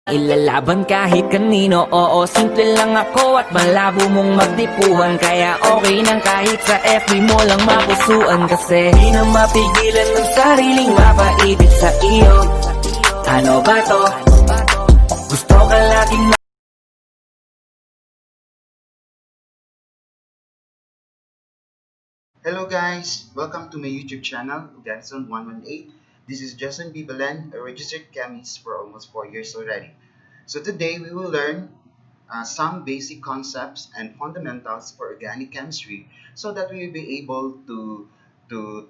Ilalaban kahit kanino, oo, simple lang ako at malabo mong magtipuhan. Kaya okay nang kahit sa FB mo lang mapusuan. Kasi di na mapigilan ng sariling mapaibig sa iyo. Ano ba to? Gusto ka laging Hello guys, welcome to my YouTube channel, Ganson118. This is Justin B. Belen, a registered chemist for almost 4 years already. So today we will learn some basic concepts and fundamentals for organic chemistry so that we will be able to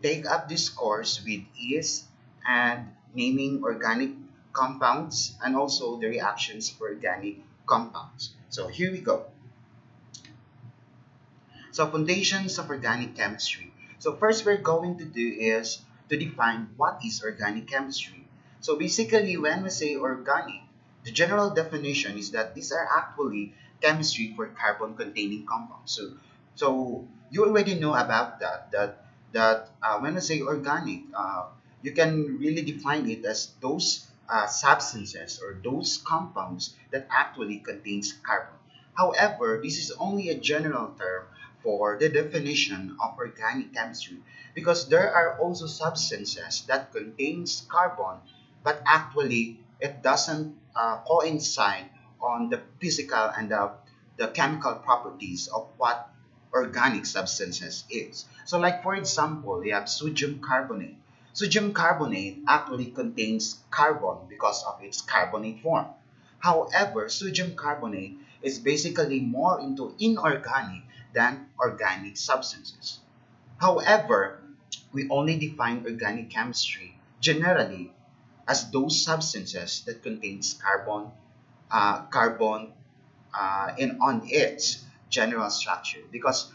take up this course with ease and naming organic compounds and also the reactions for organic compounds. So here we go. So foundations of organic chemistry. So first we're going to do is to define what is organic chemistry. So basically when we say organic, the general definition is that these are actually chemistry for carbon containing compounds. So you already know about that when we say organic, you can really define it as those substances or those compounds that actually contains carbon. However, this is only a general term for the definition of organic chemistry because there are also substances that contains carbon but actually it doesn't coincide on the physical and the chemical properties of what organic substances is. So like for example, we have sodium carbonate. Sodium carbonate actually contains carbon because of its carbonate form. However, sodium carbonate is basically more into inorganic than organic substances. However, we only define organic chemistry generally as those substances that contains carbon in on its general structure because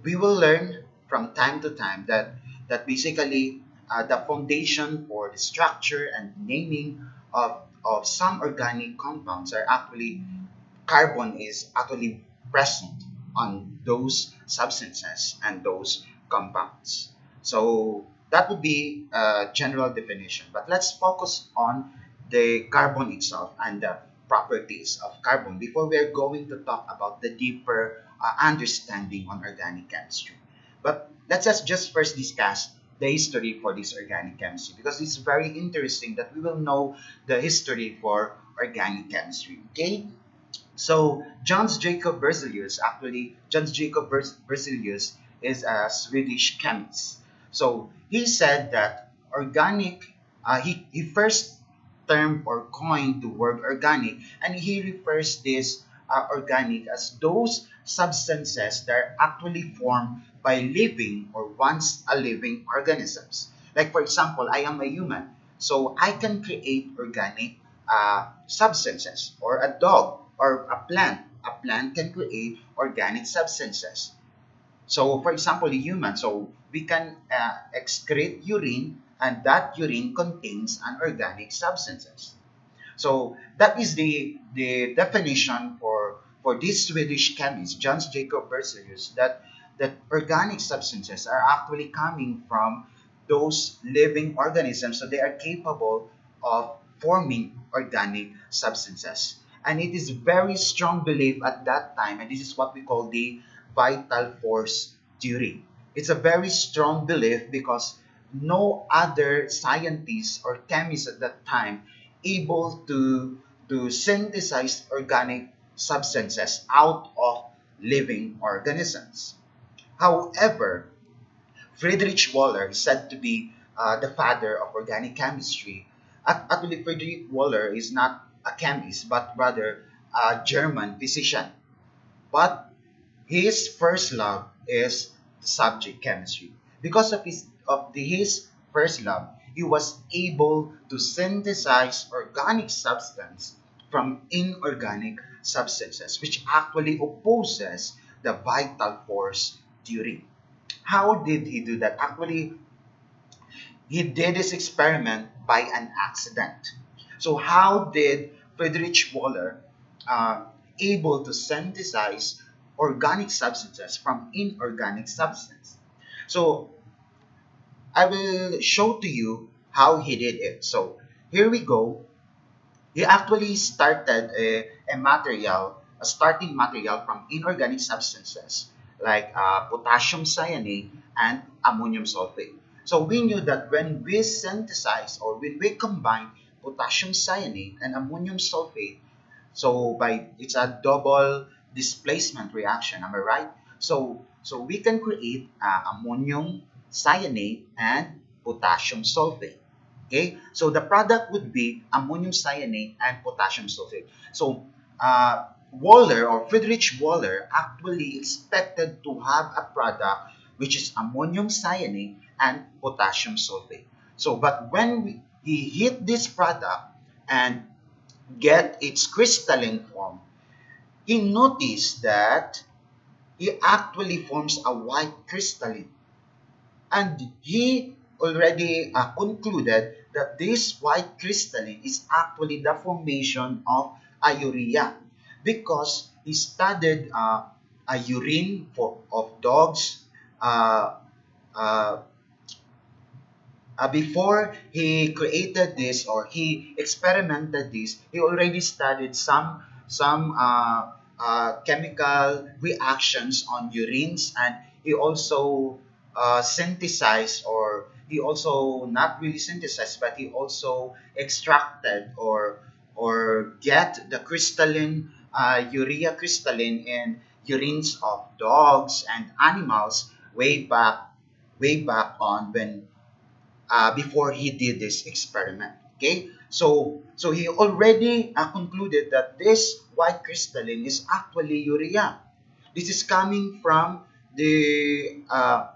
we will learn from time to time that basically the foundation for the structure and naming of some organic compounds are actually carbon is actually present on those substances and those compounds. So that would be a general definition. But let's focus on the carbon itself and the properties of carbon before we're going to talk about the deeper understanding on organic chemistry. But let's just first discuss the history for this organic chemistry because it's very interesting that we will know the history for organic chemistry. Okay, so John Jacob Berzelius is a Swedish chemist. So he said that organic, he first termed or coined the word organic, and he refers this organic as those substances that are actually formed by living or once a living organisms. Like for example, I am a human, so I can create organic substances, or a dog or a plant. A plant can create organic substances. So, for example, a human, so we can excrete urine, and that urine contains an organic substances. So that is the definition for this Swedish chemist, John Jacob Berzelius, that organic substances are actually coming from those living organisms, so they are capable of forming organic substances. And it is very strong belief at that time, and this is what we call the vital force theory. It's a very strong belief because no other scientist or chemist at that time able to synthesize organic substances out of living organisms. However, Friedrich Waller is said to be the father of organic chemistry. Actually, Friedrich Waller is not a chemist, but rather a German physician. But his first love is the subject chemistry. Because of his first love, he was able to synthesize organic substance from inorganic substances, which actually opposes the vital force theory. How did he do that? Actually, he did this experiment by an accident. So how did Friedrich Waller uh, able to synthesize organic substances from inorganic substance? So I will show to you how he did it. So here we go. He actually started a material, a starting material from inorganic substances like potassium cyanate and ammonium sulfate. So we knew that when we synthesize or when we combine potassium cyanate and ammonium sulfate, so by it's a double displacement reaction, am I right? So we can create ammonium cyanate and potassium sulfate. Okay, so the product would be ammonium cyanate and potassium sulfate. So Waller or Friedrich Waller actually expected to have a product which is ammonium cyanate and potassium sulfate. So, but when he hit this product and get its crystalline form, he noticed that he actually forms a white crystalline. And he already concluded that this white crystalline is actually the formation of a urea because he studied a urine of dogs uh, uh, before he created this or he experimented this, he already studied some chemical reactions on urines, and he also synthesized, or he also not really synthesized, but he also extracted or get the crystalline urea crystalline in urines of dogs and animals way back on when before he did this experiment. Okay, so he already concluded that this white crystalline is actually urea. This is coming from the uh,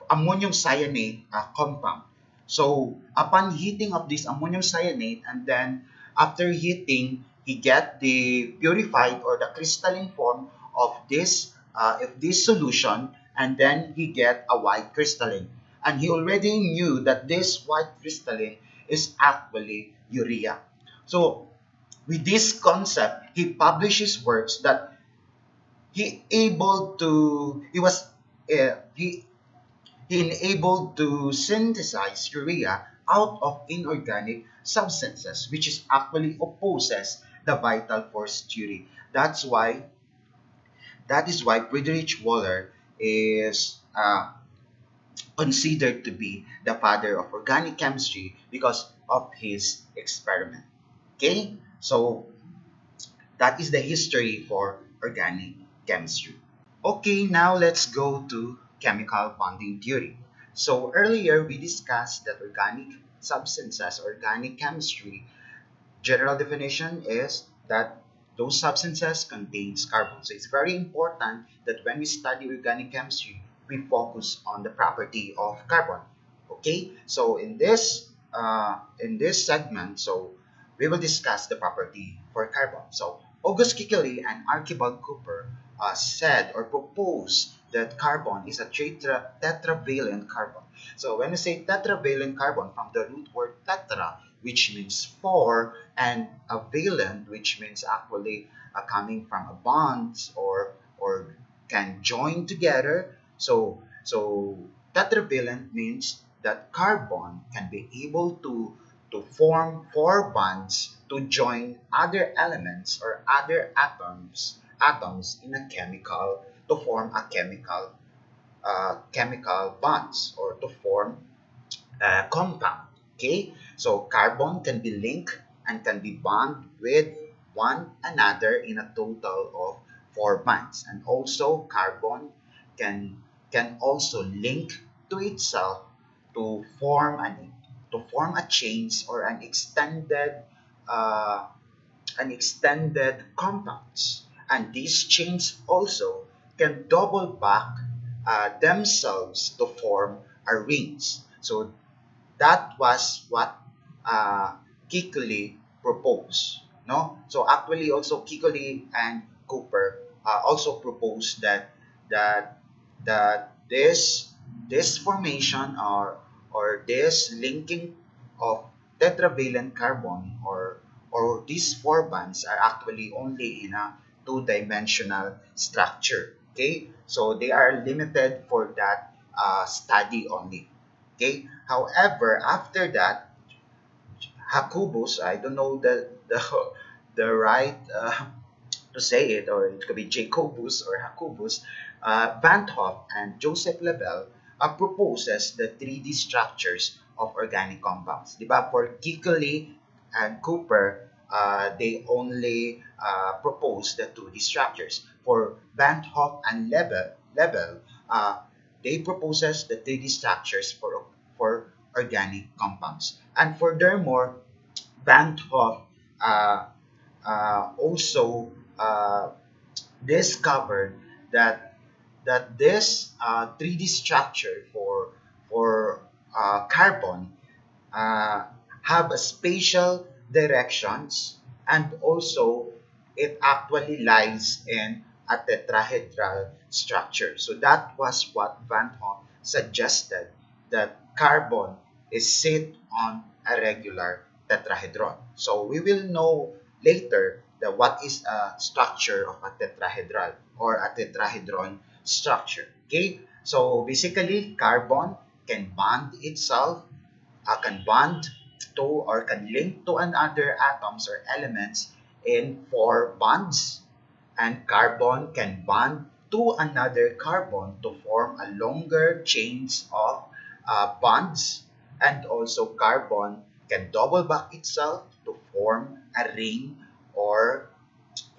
ammonium cyanate compound. So upon heating of this ammonium cyanate, and then after heating, he get the purified or the crystalline form of this solution, and then he get a white crystalline. And he already knew that this white crystalline is actually urea. So with this concept, he publishes works that he was he enabled to synthesize urea out of inorganic substances, which is actually opposes the vital force theory. That is why Friedrich Waller is considered to be the father of organic chemistry because of his experiment. Okay, so that is the history for organic chemistry. Okay, now let's go to chemical bonding theory. So earlier we discussed that organic substances, organic chemistry, general definition is that those substances contains carbon. So it's very important that when we study organic chemistry, we focus on the property of carbon. Okay, so in this segment, so we will discuss the property for carbon. So August Kikili and Archibald Cooper said or proposed that carbon is a tetravalent carbon. So when we say tetravalent carbon, from the root word tetra, which means four, and a valent, which means actually coming from a bond or can join together. So tetravalent means that carbon can be able to form four bonds to join other elements or other atoms in a chemical to form a chemical bonds or to form compound. Okay, so carbon can be linked and can be bond with one another in a total of four bonds, and also carbon can can also link to itself to form a chains or uh, an extended compounds, and these chains also can double back themselves to form a rings. So that was what Kikuli proposed. No, so actually also Kikuli and Cooper also proposed that this formation or this linking of tetravalent carbon or these four bonds are actually only in a two-dimensional structure. Okay, so they are limited for that study only. Okay, however, after that, Hakubus, I don't know the right to say it, or it could be Jacobus or Hakubus, Van Hoff and Joseph Lebel proposes the 3D structures of organic compounds. Diba? For Kikuli and Cooper, they only propose the 2D structures. For Van Hoff and Lebel, uh, they proposes the 3D structures for organic compounds. And furthermore, Van Hoff uh, also discovered that this 3D structure for carbon uh, have a spatial directions, and also it actually lies in a tetrahedral structure. So that was what Van Hoff suggested, that carbon is sit on a regular tetrahedron. So we will know later that what is a structure of a tetrahedral or a tetrahedron structure. Okay, so basically carbon can bond itself, can bond to or can link to another atoms or elements in four bonds, and carbon can bond to another carbon to form a longer chains of bonds, and also carbon can double back itself to form a ring, or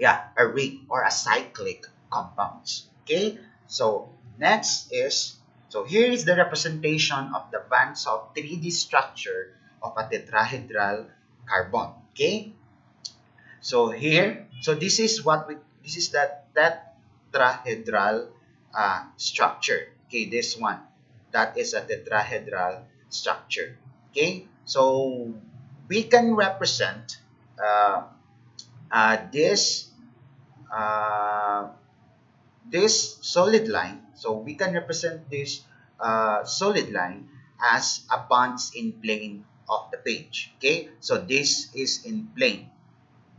a ring or a cyclic compounds. Okay, so next is, so here is the representation of the Van Hoff 3D structure of a tetrahedral carbon. Okay, so here, so this is what we, this is that tetrahedral structure. Okay, this one, that is a tetrahedral structure. Okay, so we can represent uh, this uh, this solid line. So we can represent this solid line as a bonds in plane of the page. Okay, so this is in plane.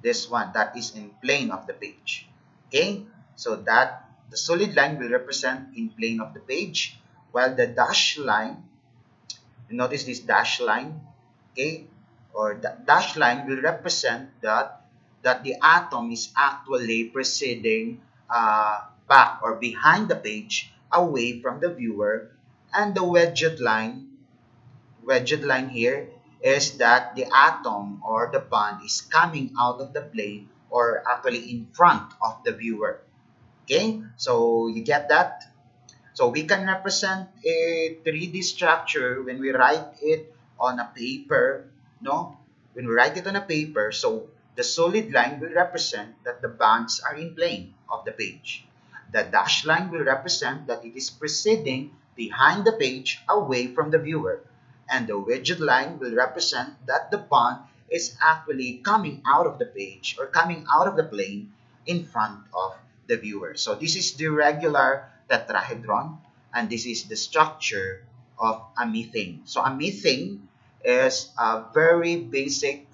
This one, that is in plane of the page. Okay, so that the solid line will represent in plane of the page, while the dash line, notice this dash line, okay, or the dash line will represent that the atom is actually proceeding back or behind the page, away from the viewer. And the wedged line here is that the atom or the bond is coming out of the plane, or actually in front of the viewer. Okay, so you get that? So we can represent a 3D structure when we write it on a paper, no? When we write it on a paper, so the solid line will represent that the bonds are in plane of the page. The dashed line will represent that it is proceeding behind the page, away from the viewer. And the wedged line will represent that the bond is actually coming out of the page, or coming out of the plane, in front of the viewer. So this is the regular tetrahedron, and this is the structure of a methane. So a methane is a very basic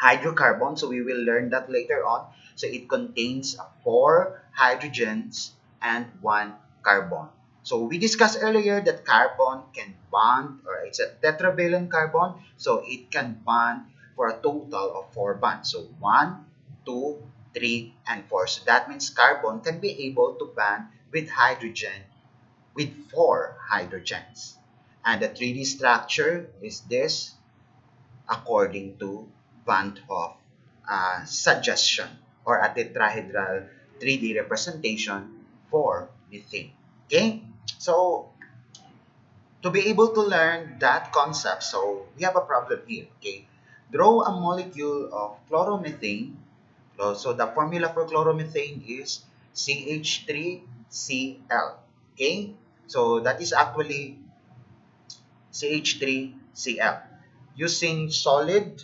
hydrocarbon, so we will learn that later on. So it contains four hydrogens and one carbon. So we discussed earlier that carbon can bond, or it's a tetravalent carbon, so it can bond for a total of four bonds. So 1, 2, 3, and 4. So that means carbon can be able to bond with hydrogen with four hydrogens. And the 3D structure is this, according to Van Hoff suggestion, or a tetrahedral 3D representation for methane. Okay, so to be able to learn that concept, so we have a problem here. Okay, draw a molecule of chloromethane. So the formula for chloromethane is CH3Cl. Okay, so that is actually CH3Cl using solid,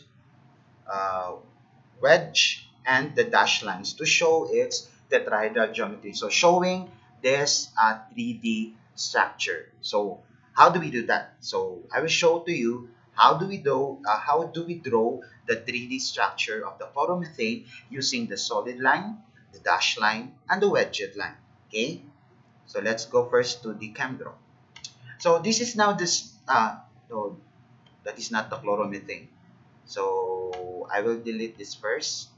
wedge, and the dash lines to show its tetrahedral geometry. So showing this 3D structure. So how do we do that? So I will show to you how do we draw the 3D structure of the chloromethane using the solid line, the dash line, and the wedged line. Okay. So let's go first to the chem draw. So this is now this no, that is not the chloromethane. So I will delete this first.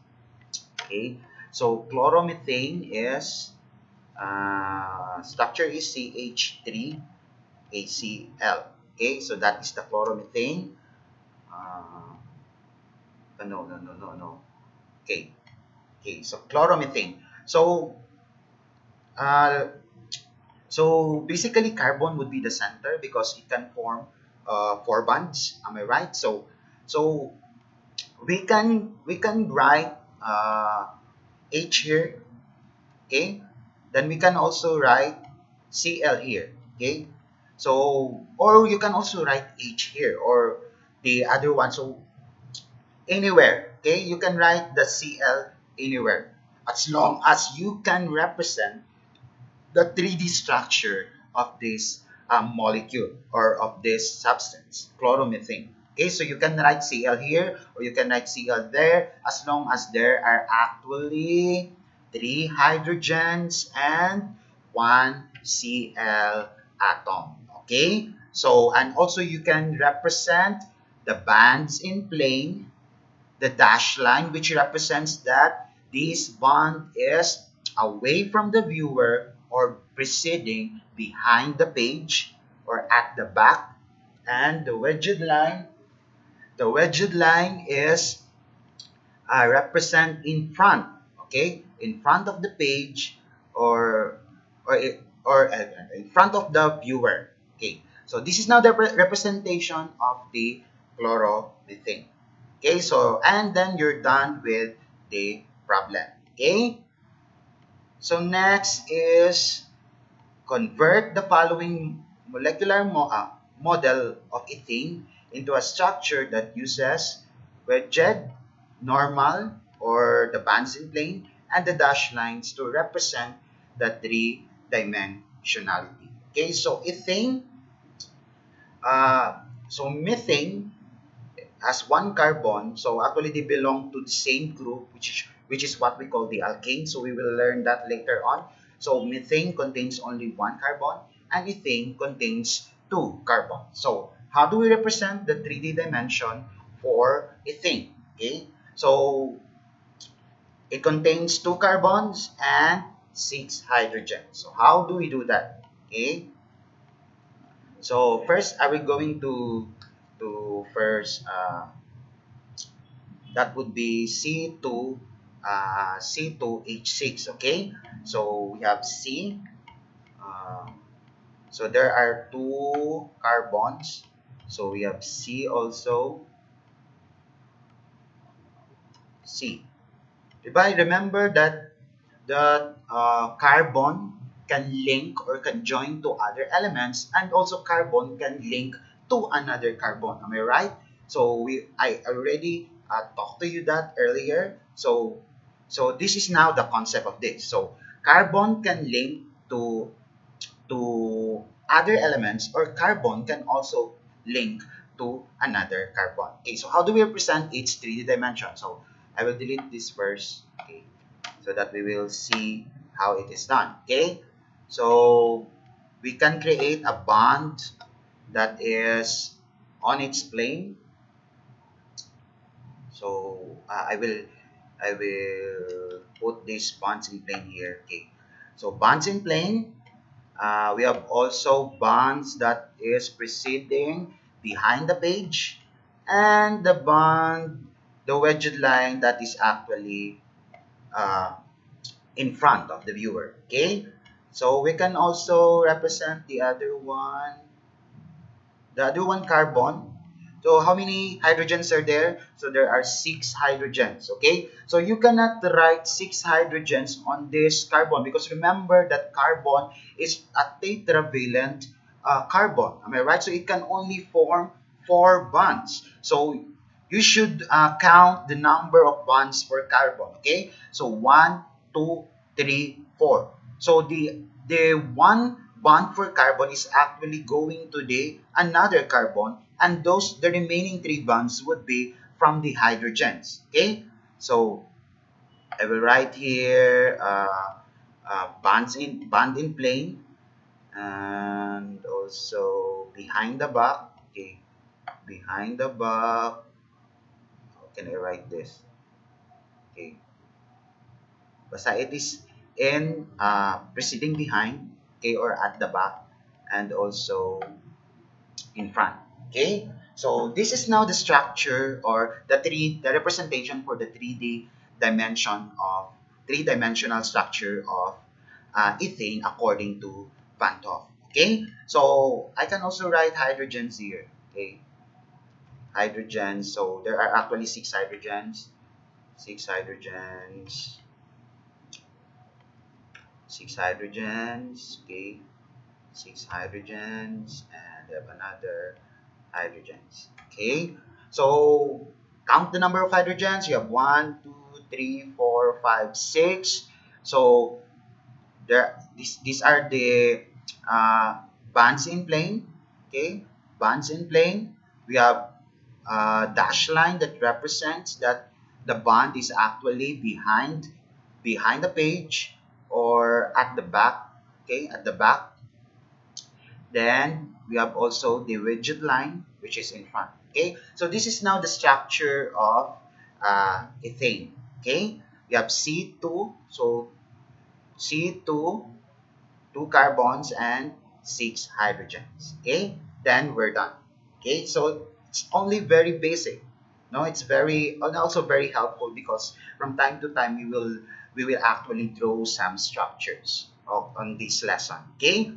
Okay. So chloromethane is structure is CH3HCl. Okay. So that is the chloromethane. No, no, no, no, no. Okay. Okay. So chloromethane. Uh, so basically, carbon would be the center because it can form four bonds. Am I right? So we can write H here. Okay. Then we can also write Cl here. Okay. So or you can also write H here or the other one. So anywhere. Okay. You can write the Cl anywhere as long as you can represent the 3D structure of this molecule or of this substance, chloromethane. Okay, so you can write Cl here or you can write Cl there as long as there are actually three hydrogens and one Cl atom. Okay, so and also you can represent the bands in plane, the dash line, which represents that this bond is away from the viewer or preceding behind the page or at the back. And the wedged line is represent in front, okay, in front of the page or in front of the viewer. Okay, so this is now the representation of the chloromethane. Okay, so and then you're done with the problem. Okay, so next is convert the following molecular model of ethane into a structure that uses wedged, normal, or the Bunsen plane, and the dash lines to represent the three-dimensionality. Okay, so ethane, uh, so methane has one carbon, so actually they belong to the same group, which is what we call the alkane. So we will learn that later on. So methane contains only one carbon, and ethane contains two carbons. So how do we represent the 3D dimension for ethane? Okay, so it contains two carbons and six hydrogens. So how do we do that? Okay, so first I will going to first that would be C2 C2H6. Okay, so we have C, uh, so there are two carbons, so we have C also, C. Diba? Remember that the carbon can link or can join to other elements, and also carbon can link to another carbon. Am I right? So I already talked to you that earlier. So this is now the concept of this. So carbon can link to other elements, or carbon can also link to another carbon. Okay, so how do we represent its 3D dimension? So I will delete this first. Okay, so that we will see how it is done. Okay, so we can create a bond that is on its plane. So I will put these bonds in plane here. Okay, so bonds in plane. We have also bonds that is preceding behind the page, and the wedged line that is actually uh, in front of the viewer. Okay, so we can also represent the other one carbon. So how many hydrogens are there? So there are six hydrogens. Okay, so you cannot write six hydrogens on this carbon because remember that carbon is a tetravalent carbon. Am I right? So it can only form four bonds. So you should count the number of bonds for carbon. Okay, so one, two, three, four. So the one bond for carbon is actually going to the another carbon, and the remaining three bonds would be from the hydrogens. Okay, so I will write here bond in plane, and also behind the back. Okay, behind the back, can I write this? Okay. Basta it is in preceding behind, okay, or at the back, and also in front. Okay. So this is now the structure or the representation for the 3D dimension of three-dimensional structure of ethane according to Van 't Hoff. Okay. So I can also write hydrogens here. Okay. Hydrogens. So there are actually six hydrogens. Six hydrogens. Six hydrogens. Okay. Six hydrogens, and we have another hydrogens. Okay, so count the number of hydrogens. You have one, two, three, four, five, six. So these are the bonds in plane. Okay, bonds in plane. We have a dash line that represents that the bond is actually behind the page or at the back. Okay, at the back. Then we have also the widget line, which is in front. Okay, so this is now the structure of ethane. Okay, we have C2, so C2, two carbons and six hydrogens. Okay, then we're done. Okay, so it's only very basic. No, it's very and also very helpful because from time to time we will actually draw some structures on this lesson. Okay.